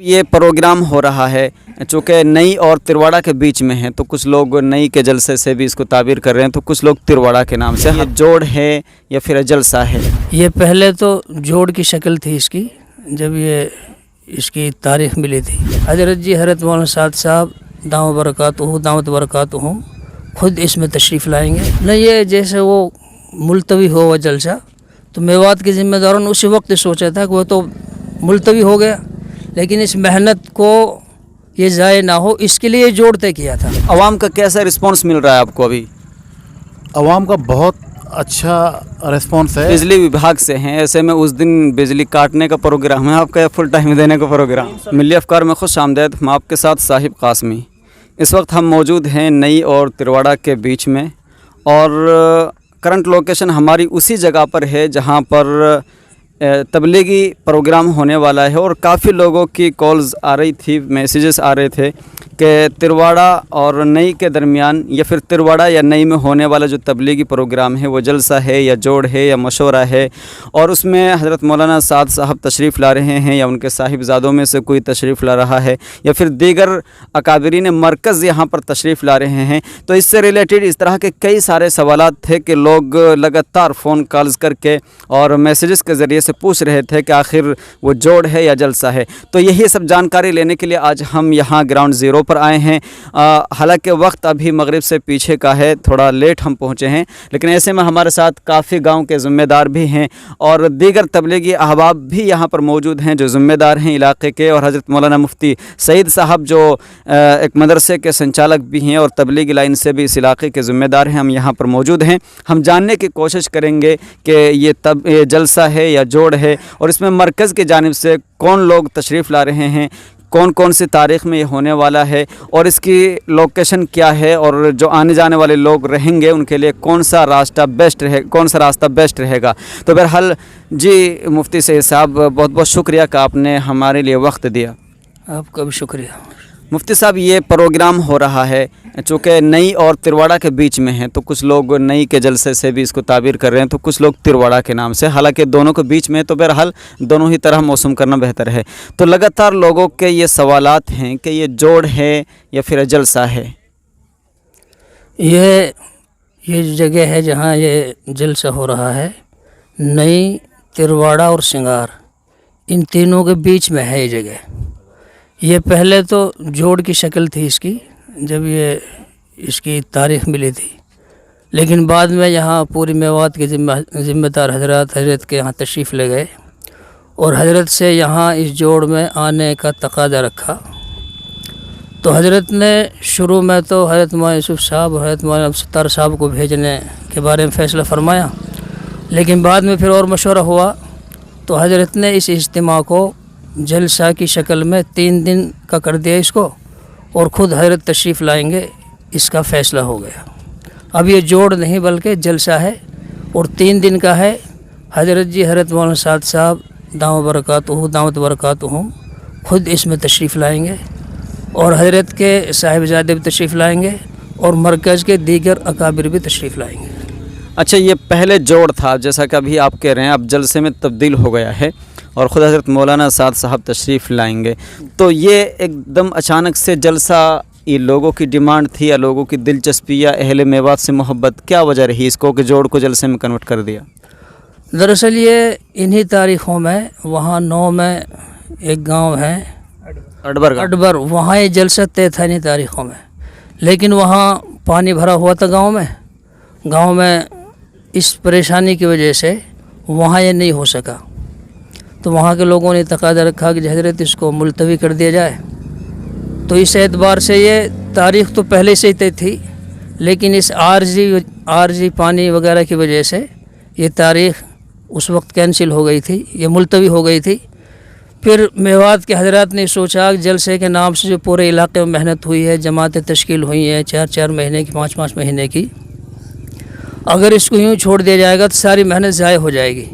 یہ پروگرام ہو رہا ہے چونکہ نئی اور ترواڑا کے بیچ میں ہے، تو کچھ لوگ نئی کے جلسے سے بھی اس کو تعبیر کر رہے ہیں، تو کچھ لوگ ترواڑا کے نام سے۔ یہ جوڑ ہے یا پھر جلسہ ہے؟ یہ پہلے تو جوڑ کی شکل تھی اس کی، جب یہ اس کی تاریخ ملی تھی۔ حضرت جی حضرت مولانا سعد صاحب دعوت برکاتہ خود اس میں تشریف لائیں گے نہ۔ یہ جیسے وہ ملتوی ہوا جلسہ، تو میوات کے ذمہ داروں نے اسی وقت سوچا تھا کہ وہ تو ملتوی ہو گیا، لیکن اس محنت کو یہ ضائع نہ ہو، اس کے لیے جوڑ طے کیا تھا۔ عوام کا کیسا رسپانس مل رہا ہے آپ کو ابھی؟ عوام کا بہت اچھا رسپانس ہے۔ بجلی وبھاگ سے ہیں، ایسے میں اس دن بجلی کاٹنے کا پروگرام ہے آپ کا یا فل ٹائم دینے کا پروگرام؟ ملی افکار میں خوش آمدید، ہم آپ کے ساتھ صاحب قاسمی۔ اس وقت ہم موجود ہیں نئی اور ترواڑا کے بیچ میں، اور کرنٹ لوکیشن ہماری اسی جگہ پر ہے جہاں پر تبلیغی پروگرام ہونے والا ہے، اور کافی لوگوں کی کالز آ رہی تھی، میسیجز آ رہے تھے کہ ترواڑا اور نئی کے درمیان یا پھر ترواڑا یا نئی میں ہونے والا جو تبلیغی پروگرام ہے وہ جلسہ ہے یا جوڑ ہے یا مشورہ ہے، اور اس میں حضرت مولانا سعد صاحب تشریف لا رہے ہیں یا ان کے صاحبزادوں میں سے کوئی تشریف لا رہا ہے یا پھر دیگر اکابرین مرکز یہاں پر تشریف لا رہے ہیں۔ تو اس سے ریلیٹڈ اس طرح کے کئی سارے سوالات تھے کہ لوگ لگاتار فون کالز کر کے اور میسیجز کے ذریعے سے پوچھ رہے تھے کہ آخر وہ جوڑ ہے یا جلسہ ہے۔ تو یہی سب جانکاری لینے کے لیے آج ہم یہاں گراؤنڈ زیرو پر آئے ہیں۔ حالانکہ وقت ابھی مغرب سے پیچھے کا ہے، تھوڑا لیٹ ہم پہنچے ہیں، لیکن ایسے میں ہمارے ساتھ کافی گاؤں کے ذمہ دار بھی ہیں اور دیگر تبلیغی احباب بھی یہاں پر موجود ہیں جو ذمہ دار ہیں علاقے کے، اور حضرت مولانا مفتی سعید صاحب جو ایک مدرسے کے سنچالک بھی ہیں اور تبلیغی لائن سے بھی اس علاقے کے ذمہ دار ہیں، ہم یہاں پر موجود ہیں۔ ہم جاننے کی کوشش کریں گے کہ یہ جلسہ ہے یا جوڑ ہے، اور اس میں مرکز کی جانب سے کون لوگ تشریف لا رہے ہیں، کون کون سی تاریخ میں یہ ہونے والا ہے، اور اس کی لوکیشن کیا ہے، اور جو آنے جانے والے لوگ رہیں گے ان کے لیے کون سا راستہ بیسٹ رہے گا۔ تو بہرحال جی مفتی سعید صاحب، بہت بہت شکریہ کہ آپ نے ہمارے لیے وقت دیا۔ آپ کا بھی شکریہ۔ مفتی صاحب، یہ پروگرام ہو رہا ہے چونکہ نئی اور ترواڑا کے بیچ میں ہے، تو کچھ لوگ نئی کے جلسے سے بھی اس کو تعبیر کر رہے ہیں، تو کچھ لوگ ترواڑا کے نام سے، حالانکہ دونوں کے بیچ میں، تو بہرحال دونوں ہی طرح موسم کرنا بہتر ہے۔ تو لگاتار لوگوں کے یہ سوالات ہیں کہ یہ جوڑ ہے یا پھر جلسہ ہے؟ یہ جگہ ہے جہاں یہ جلسہ ہو رہا ہے، نئی، ترواڑا اور سنگار، ان تینوں کے بیچ میں ہے یہ جگہ۔ یہ پہلے تو جوڑ کی شکل تھی اس کی، جب یہ اس کی تاریخ ملی تھی، لیکن بعد میں یہاں پوری میوات کے ذمہ دار حضرت کے یہاں تشریف لے گئے، اور حضرت سے یہاں اس جوڑ میں آنے کا تقاضا رکھا۔ تو حضرت نے شروع میں تو حضرت مولانا یوسف صاحب اور حضرت مولانا ستار صاحب کو بھیجنے کے بارے میں فیصلہ فرمایا، لیکن بعد میں پھر اور مشورہ ہوا، تو حضرت نے اس اجتماع کو جلسہ کی شکل میں 3 دن کا کر دیا اس کو، اور خود حضرت تشریف لائیں گے، اس کا فیصلہ ہو گیا۔ اب یہ جوڑ نہیں بلکہ جلسہ ہے، اور 3 دن کا ہے۔ حضرت جی حضرت مولانا سعد صاحب دعوت برکاتہ خود اس میں تشریف لائیں گے، اور حضرت کے صاحبزادے بھی تشریف لائیں گے، اور مرکز کے دیگر اکابر بھی تشریف لائیں گے۔ اچھا، یہ پہلے جوڑ تھا، جیسا کہ ابھی آپ کہہ رہے ہیں اب جلسے میں تبدیل ہو گیا ہے، اور خود حضرت مولانا سعد صاحب تشریف لائیں گے، تو یہ ایک دم اچانک سے جلسہ، یہ لوگوں کی ڈیمانڈ تھی یا لوگوں کی دلچسپی یا اہل میوات سے محبت، کیا وجہ رہی اس کو کہ جوڑ کو جلسے میں کنورٹ کر دیا؟ دراصل یہ انہی تاریخوں میں، وہاں 9 میں ایک گاؤں ہے اڈبر، وہاں یہ جلسہ طے تھا انہی تاریخوں میں، لیکن وہاں پانی بھرا ہوا تھا گاؤں میں اس پریشانی کی وجہ سے وہاں یہ نہیں ہو سکا، تو وہاں کے لوگوں نے تقاضا رکھا کہ حضرت اس کو ملتوی کر دیا جائے۔ تو اس اعتبار سے یہ تاریخ تو پہلے سے ہی طے تھی، لیکن اس عارضی پانی وغیرہ کی وجہ سے یہ تاریخ اس وقت کینسل ہو گئی تھی، یہ ملتوی ہو گئی تھی۔ پھر میوات کے حضرات نے سوچا کہ جلسے کے نام سے جو پورے علاقے میں محنت ہوئی ہے، جماعتیں تشکیل ہوئی ہیں 4 مہینے کی، 5 مہینے کی، اگر اس کو یوں چھوڑ دیا جائے گا تو ساری محنت ضائع ہو جائے گی،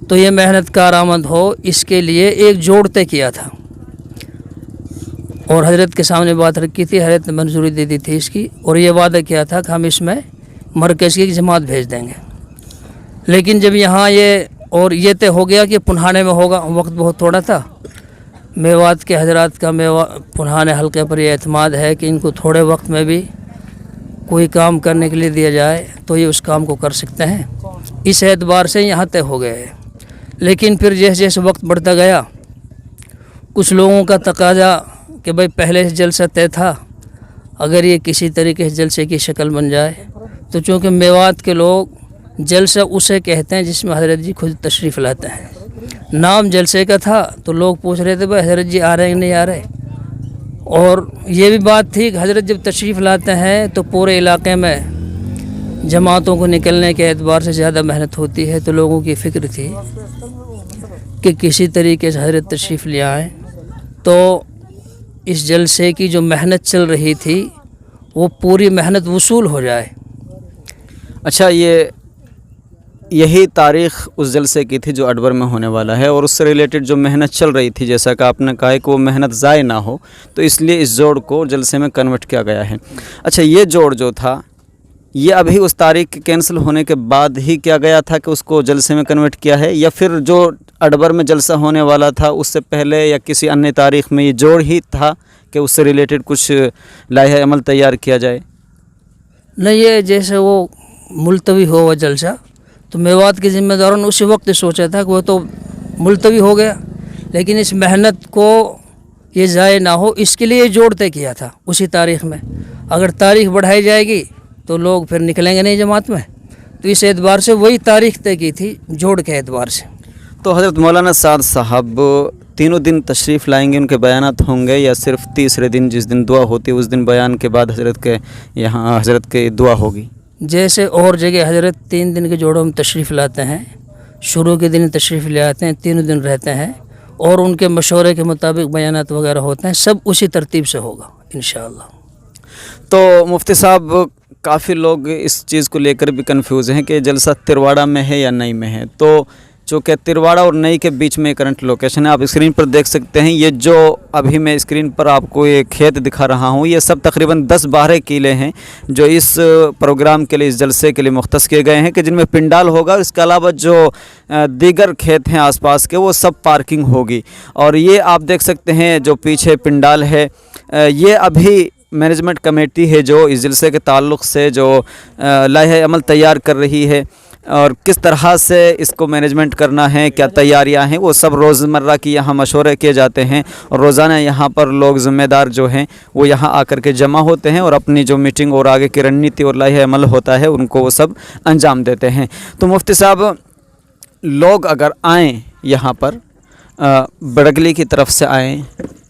تو یہ محنت کارآمد ہو، اس کے لیے ایک جوڑ طے کیا تھا، اور حضرت کے سامنے بات رکھی تھی، حضرت نے منظوری دے دی تھی اس کی، اور یہ وعدہ کیا تھا کہ ہم اس میں مرکز کی ایک جماعت بھیج دیں گے۔ لیکن جب یہاں یہ طے ہو گیا کہ پنہانے میں ہوگا، وقت بہت تھوڑا تھا، मेवात के हजरात का पुराने हल्के पर यह एतमाद है कि इनको थोड़े वक्त में भी कोई काम करने के लिए दिया जाए तो ये उस काम को कर सकते हैं। इस एतबार से यहाँ तय हो गए हैं। लेकिन फिर जैसे जैसे वक्त बढ़ता गया, कुछ लोगों का तकाजा कि भाई पहले से जलसा तय था, अगर ये किसी तरीके से जलसे की शक्ल बन जाए तो चूँकि मेवात के लोग जलसा उसे कहते हैं जिसमें हज़रत जी खुद तशरीफ़ लाते हैं। नाम जलसे का था तो लोग पूछ रहे थे भाई हज़रत जी आ रहे हैं नहीं आ रहे। और ये भी बात थी कि हज़रत जब तशरीफ़ लाते हैं तो पूरे इलाके में जमातों को निकलने के एतबार से ज़्यादा मेहनत होती है। तो लोगों की फ़िक्र थी कि किसी तरीके से हज़रत तशरीफ़ ले आएँ तो इस जलसे की जो मेहनत चल रही थी वो पूरी मेहनत वसूल हो जाए। अच्छा, यही तारीख़ उस जलसे की थी जो अडबर में होने वाला है, और उससे रिलेटेड जो मेहनत चल रही थी, जैसा कि आपने कहा है कि वो मेहनत ज़ाय ना हो, तो इसलिए इस जोड़ को जलसे में कन्वर्ट किया गया है। अच्छा, ये जोड़ जो था ये अभी उस तारीख़ के कैंसिल होने के बाद ही किया गया था कि उसको जलसे में कन्वर्ट किया है, या फिर जो अडबर में जलसा होने वाला था उससे पहले या किसी अन्य तारीख़ में ये जोड़ ही था कि उससे रिलेटेड कुछ लाइहा अमल तैयार किया जाए? नहीं, ये जैसे वो मुलतवी हो वह जलसा तो मेवात के ज़िम्मेदारों ने उसी वक्त सोचा था कि वो तो मुलतवी हो गया, लेकिन इस मेहनत को ये ज़ाय ना हो इसके लिए ये जोड़ तय किया था उसी तारीख़ में। अगर तारीख़ बढ़ाई जाएगी तो लोग फिर निकलेंगे नहीं जमात में, तो इस एतबार से वही तारीख़ तय की थी जोड़ के एतबार से। तो हज़रत मौलाना साद साहब तीनों दिन तशरीफ़ लाएंगे, उनके बयानात होंगे, या सिर्फ तीसरे दिन जिस दिन दुआ होती है उस दिन बयान के बाद हज़रत के दुआ होगी? जैसे और जगह हज़रत 3 दिन के जोड़ों में तशरीफ़ लाते हैं, शुरू के दिन तशरीफ़ ले आते हैं, 3 दिन रहते हैं और उनके मशवरे के मुताबिक बयानात वगैरह होते हैं, सब उसी तरतीब से होगा इंशाअल्लाह। तो मुफ्ती साहब, काफ़ी लोग इस चीज़ को लेकर भी कंफ्यूज हैं कि जलसा तिरवाड़ा में है या नई में है। तो चूँकि तिरवाड़ा और नई के बीच में करंट लोकेशन है, आप स्क्रीन पर देख सकते हैं। ये जो अभी मैं स्क्रीन पर आपको ये खेत दिखा रहा हूँ, ये सब तकरीबन 10-12 किले हैं जो इस प्रोग्राम के लिए, इस जलसे के लिए मुख्तस किए गए हैं कि जिनमें पिंडाल होगा। इसके अलावा जो दीगर खेत हैं आसपास के, वो सब पार्किंग होगी। और ये आप देख सकते हैं जो पीछे पिंडाल है, ये अभी मैनेजमेंट कमेटी है जो इस जलसे के ताल्लुक़ से जो लाइहा अमल तैयार कर रही है, और किस तरह से इसको मैनेजमेंट करना है, क्या तैयारियां हैं, वो सब रोज़मर्रा की यहाँ मशवरे किए जाते हैं। और रोज़ाना यहाँ पर लोग ज़िम्मेदार जो हैं वो यहाँ आकर के जमा होते हैं और अपनी जो मीटिंग और आगे की रणनीति और लाइहा अमल होता है उनको वो सब अंजाम देते हैं। तो मुफ्ती साहब, लोग अगर आएँ यहाँ पर बड़गली की तरफ से आएँ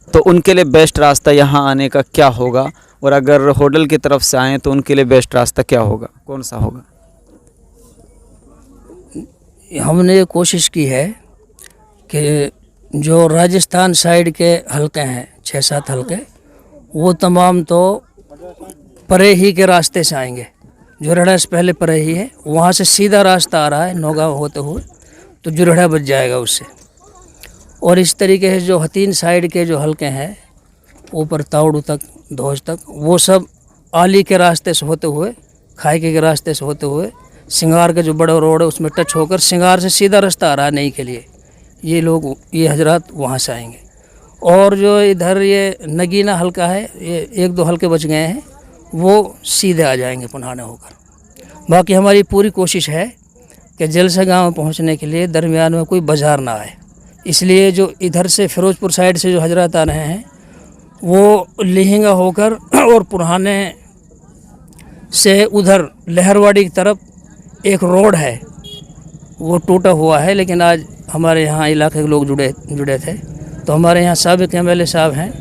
तो उनके लिए बेस्ट रास्ता यहाँ आने का क्या होगा, और अगर होडल की तरफ से आएँ तो उनके लिए बेस्ट रास्ता क्या होगा, कौन सा होगा? हमने ये कोशिश की है कि जो राजस्थान साइड के हलके हैं 6-7 हलके, वो तमाम तो परे ही के रास्ते से आएंगे। जुरहड़ा से पहले परे ही है, वहाँ से सीधा रास्ता आ रहा है नौगांव होते हुए, तो जुरहड़ा बच जाएगा उससे। और इस तरीके से जो हतीन साइड के जो हलके हैं ऊपर तावड़ू तक, धौज तक, वो सब आली के रास्ते से होते हुए, खाइके के रास्ते से होते हुए, सिंगार का जो बड़ा रोड है उसमें टच होकर सिंगार से सीधा रास्ता आ रहा है नई के लिए, ये हजरात वहाँ से आएंगे। और जो इधर ये नगीना हल्का है, ये 1-2 हल्के बच गए हैं, वो सीधे आ जाएंगे पुनहाने होकर। बाकी हमारी पूरी कोशिश है कि जलसा गाँव पहुँचने के लिए दरमियान में कोई बाज़ार ना आए, इसलिए जो इधर से फिरोजपुर साइड से जो हजरात आ रहे हैं वो लिहिंगा होकर और पुराने से उधर लहरवाड़ी की तरफ एक रोड है वो टूटा हुआ है, लेकिन आज हमारे यहाँ इलाके के लोग जुड़े थे, तो हमारे यहाँ साबिक़ MLA साहब हैं,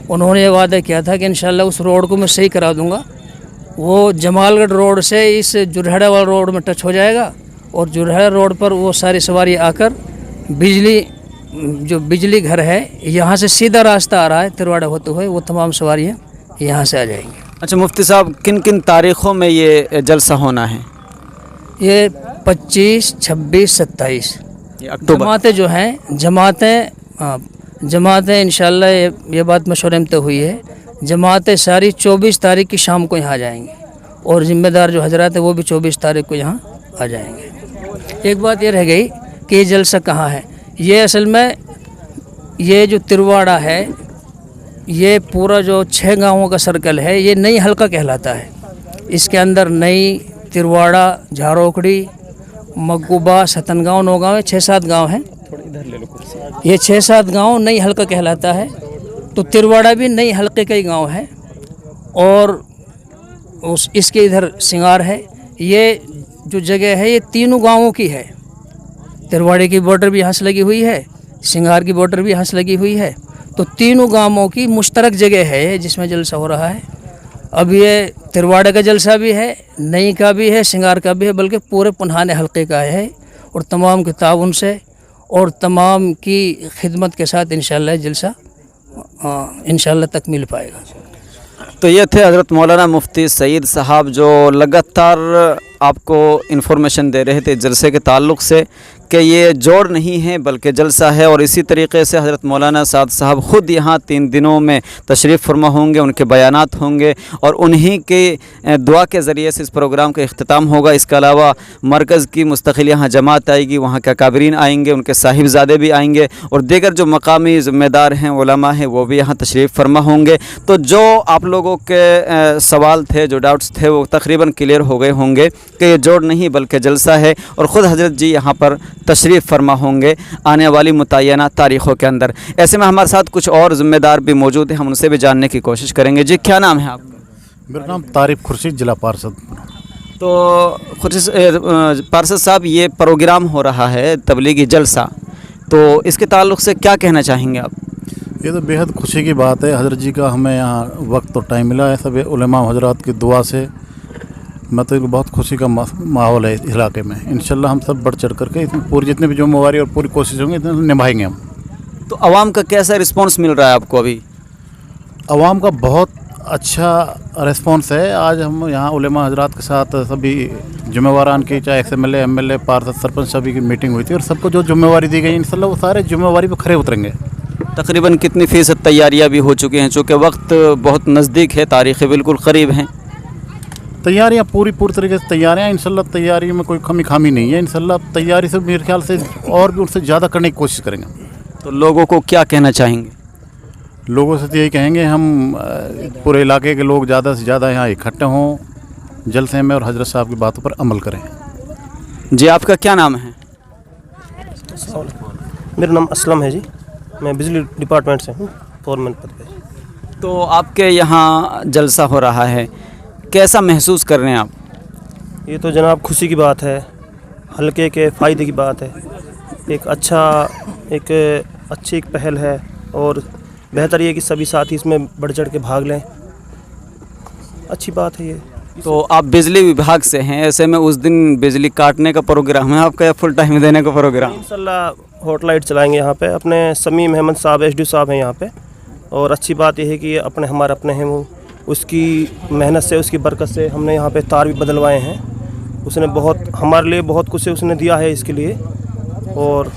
उन्होंने ये वादा किया था कि इंशाल्लाह उस रोड को मैं सही करा दूंगा। वो जमालगढ़ रोड से इस जुरहड़ा वाला रोड में टच हो जाएगा और जुरहड़ा रोड पर वो सारी सवारी आकर बिजली घर है यहाँ से सीधा रास्ता आ रहा है तिरवाड़ा होते हुए, वो तमाम सवारियाँ यहाँ से आ जाएंगी। अच्छा मुफ्ती साहब, किन किन तारीख़ों में ये जलसा होना है? ये 25, 26, 27 अक्टूबर। जमातें जो हैं, जमातें इंशाल्लाह ये बात मशवरे में तय हुई है, जमातें सारी 24 तारीख की शाम को यहाँ आ जाएंगी और ज़िम्मेदार जो हजरात है वो भी 24 तारीख को यहाँ आ जाएंगे। एक बात ये रह गई कि ये जलसा कहाँ है। ये असल में ये जो तिरवाड़ा है, ये पूरा जो 6 गांवों का सर्कल है, ये नई हलका कहलाता है। इसके अंदर नई, तिरवाड़ा, झारोकड़ी, मगुबा, सतनगांव, नौगांव, 6-7 गांव हैं। ये 6-7 गांव नई हलका कहलाता है। तो तिरवाड़ा भी नई हलके का ही गांव है। और इसके इधर सिंगार है। ये जो जगह है ये तीनों गांवों की है। तिरवाड़े की बॉर्डर भी यहाँ से लगी हुई है, सिंगार की बॉर्डर भी यहाँ से लगी हुई है। तो तीनों गांवों की मुश्तरक जगह है जिसमें जलसा हो रहा है। अब ये तिरवाड़े का जलसा भी है, नई का भी है, सिंगार का भी है, बल्कि पूरे पुनहाने हल्के का है। और तमाम के ताउन से और तमाम की खिदमत के साथ इंशाअल्लाह जलसा इंशाअल्लाह तकमील पाएगा। तो ये थे हज़रत मौलाना मुफ्ती सईद साहब जो लगातार आपको इन्फॉर्मेशन दे रहे थे जलसे के ताल्लुक़ से कि ये जोड़ नहीं है बल्कि जलसा है। और इसी तरीके से हज़रत मौलाना साद साहब ख़ुद यहाँ 3 दिनों में तशरीफ़ फरमा होंगे, उनके बयानात होंगे और उन्हीं के दुआ के ज़रिए से इस प्रोग्राम का इख्तिताम होगा। इसके अलावा मरकज़ की मुस्तकिल यहाँ जमात आएगी, वहाँ के अकाबरीन आएंगे, उनके साहिबजादे भी आएंगे और दीगर जो मकामी ज़िम्मेदार हैं, उलमा हैं, वो भी यहाँ तशरीफ़ फरमा होंगे। तो जो आप लोगों के सवाल थे, जो डाउट्स थे, वो तकरीबन क्लियर हो गए होंगे कि ये जोड़ नहीं बल्कि जलसा है। और ख़ुद हज़रत जी यहाँ पर तशरीफ़ फरमा होंगे आने वाली मुतय्यना तारीख़ों के अंदर। ऐसे में हमारे साथ कुछ और ज़िम्मेदार भी मौजूद हैं, हम उनसे भी जानने की कोशिश करेंगे। जी, क्या नाम है आपका? मेरा नाम तारिफ खुर्शीद, जिला पार्षद। तो खुर्शीद पार्षद साहब, ये प्रोग्राम हो रहा है तबलीगी जलसा, तो इसके ताल्लुक़ से क्या कहना चाहेंगे आप? ये तो बेहद खुशी की बात है। हज़रत जी का हमें यहाँ वक्त और टाइम मिला है, सब उलमा हज़रात की दुआ से। मतलब बहुत खुशी का माहौल है इस इलाके में। इंशाल्लाह हम सब बढ़ चढ़ करके इसमें पूरी जितनी भी जिम्मेवारी और पूरी कोशिश होंगी इतने निभाएंगे हम। तो आवाम का कैसा रिस्पांस मिल रहा है आपको अभी? आवाम का बहुत अच्छा रिस्पांस है। आज हम यहाँ उलेमा हजरात के साथ सभी जिम्मेवारान की, चाहे XMLA, MLA, पार्षद, सरपंच, सभी की मीटिंग हुई थी और सबको जो जिम्मेवारी दी गई इंशाल्लाह वो सारे जिम्मेवारी पर खरे उतरेंगे। तकरीबन कितनी फ़ीसद तैयारियाँ भी हो चुकी हैं, चूँकि वक्त बहुत नज़दीक है, तारीख़ें बिल्कुल क़रीब हैं? तैयारियाँ पूरी तरीके से तैयारियाँ इंशाल्लाह, तैयारी में कोई कमी खामी नहीं है। इंशाल्लाह तैयारी से मेरे ख्याल से और भी उनसे ज़्यादा करने की कोशिश करेंगे। तो लोगों को क्या कहना चाहेंगे? लोगों से तो यही कहेंगे हम पूरे इलाके के लोग ज़्यादा से ज़्यादा यहाँ इकट्ठे हों, जलसे में और हजरत साहब की बातों पर अमल करें। जी, आपका क्या नाम है? मेरा नाम असलम है जी, मैं बिजली डिपार्टमेंट से हूँ, फोरमैन पद पे। तो आपके यहाँ जलसा हो रहा है, कैसा महसूस कर रहे हैं आप? ये तो जनाब खुशी की बात है, हल्के के फ़ायदे की बात है। एक अच्छी पहल है और बेहतर ये कि सभी साथी इसमें बढ़ चढ़ के भाग लें। अच्छी बात है ये। तो आप बिजली विभाग से हैं, ऐसे में उस दिन बिजली काटने का प्रोग्राम है आपका या फुल टाइम देने का प्रोग्राम? इंशाल्लाह हॉट लाइट चलाएंगे यहाँ पे। अपने समीम अहमद साहब SDO साहब हैं यहाँ पे। और अच्छी बात यह है कि हमारे अपने हैं, वो उसकी मेहनत से, उसकी बरकत से हमने यहाँ पे तार भी बदलवाए हैं। उसने बहुत हमारे लिए बहुत कुछ उसने दिया है इसके लिए। और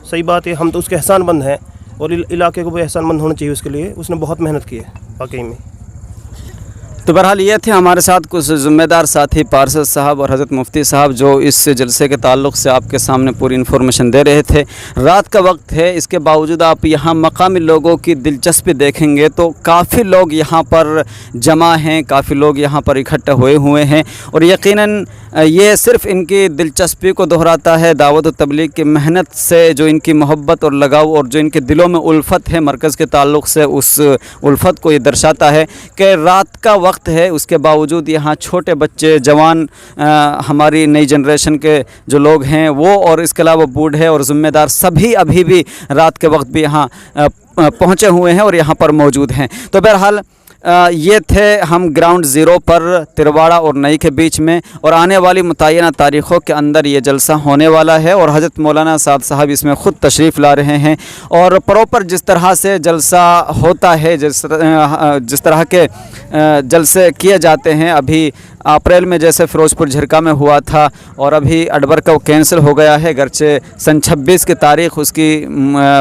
सही बात है, हम तो उसके एहसानमंद हैं और इलाके को भी एहसानमंद होना चाहिए उसके लिए। उसने बहुत मेहनत की है वाकई में। तो बहरहाल ये थे हमारे साथ कुछ ज़िम्मेदार साथी पार्षद साहब और हज़रत मुफ्ती साहब जो इस जलसे के ताल्लुक़ से आपके सामने पूरी इन्फॉर्मेशन दे रहे थे। रात का वक्त है, इसके बावजूद आप यहाँ मकामी लोगों की दिलचस्पी देखेंगे तो काफ़ी लोग यहाँ पर जमा हैं, काफ़ी लोग यहाँ पर इकट्ठे हुए हैं। और यकीनन ये सिर्फ़ इनकी दिलचस्पी को दोहराता है, दावत और तबलीग की मेहनत से जो इनकी मोहब्बत और लगाव और जो इनके दिलों में उल्फत है मरकज़ के ताल्लुक़ से, उस उल्फत को ये दर्शाता है कि रात का वक्त है, उसके बावजूद यहाँ छोटे बच्चे, जवान, हमारी नई जनरेशन के जो लोग हैं वो और इसके अलावा बूढ़े और ज़िम्मेदार सभी अभी भी रात के वक्त भी यहाँ पहुँचे हुए हैं और यहाँ पर मौजूद हैं। तो बहरहाल ये थे हम ग्राउंड ज़ीरो पर तिरवाड़ा और नई के बीच में और आने वाली मुतय्यना तारीख़ों के अंदर ये जलसा होने वाला है और हज़रत मौलाना साद साहब इसमें ख़ुद तशरीफ़ ला रहे हैं। और प्रॉपर जिस तरह से जलसा होता है, जिस तरह के जलसे किए जाते हैं, अभी अप्रैल में जैसे फिरोज़पुर झिरका में हुआ था और अभी अडबर का वो कैंसिल हो गया है, गरचे सन 26 की तारीख़ उसकी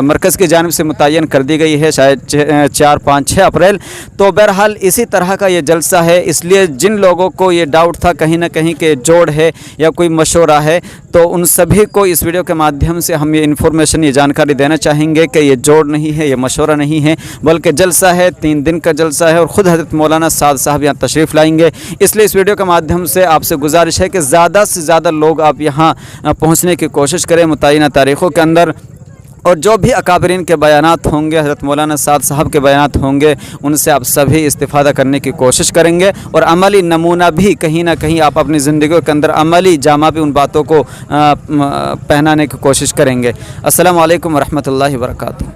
मरकज़ की जानिब से मुतय्यन कर दी गई है, शायद 4, 5, 6 अप्रैल। तो बहरहाल इसी तरह का ये जलसा है, इसलिए जिन लोगों को ये डाउट था कहीं ना कहीं कि जोड़ है या कोई मशवरा है, तो उन सभी को इस वीडियो के माध्यम से हम ये इन्फॉर्मेशन, ये जानकारी देना चाहेंगे कि ये जोड़ नहीं है, ये मशवरा नहीं है, बल्कि जलसा है, 3 दिन का जलसा है और ख़ुद हज़रत मौलाना साद साहब यहाँ तशरीफ़ लाएंगे। इसलिए इस वीडियो के माध्यम से आपसे गुजारिश है कि ज़्यादा से ज़्यादा लोग आप यहाँ पहुँचने की कोशिश करें मुतय्यना तारीख़ों के अंदर, और जो भी अकाबरीन के बयानात होंगे, हज़रत मौलाना साद साहब के बयानात होंगे, उनसे आप सभी इस्तिफ़ादा करने की कोशिश करेंगे और अमली नमूना भी कहीं ना कहीं आप अपनी ज़िंदगी के अंदर अमली जामा भी उन बातों को पहनाने की कोशिश करेंगे। अस्सलामु अलैकुम वरहमतुल्लाहि वबरकातुहू।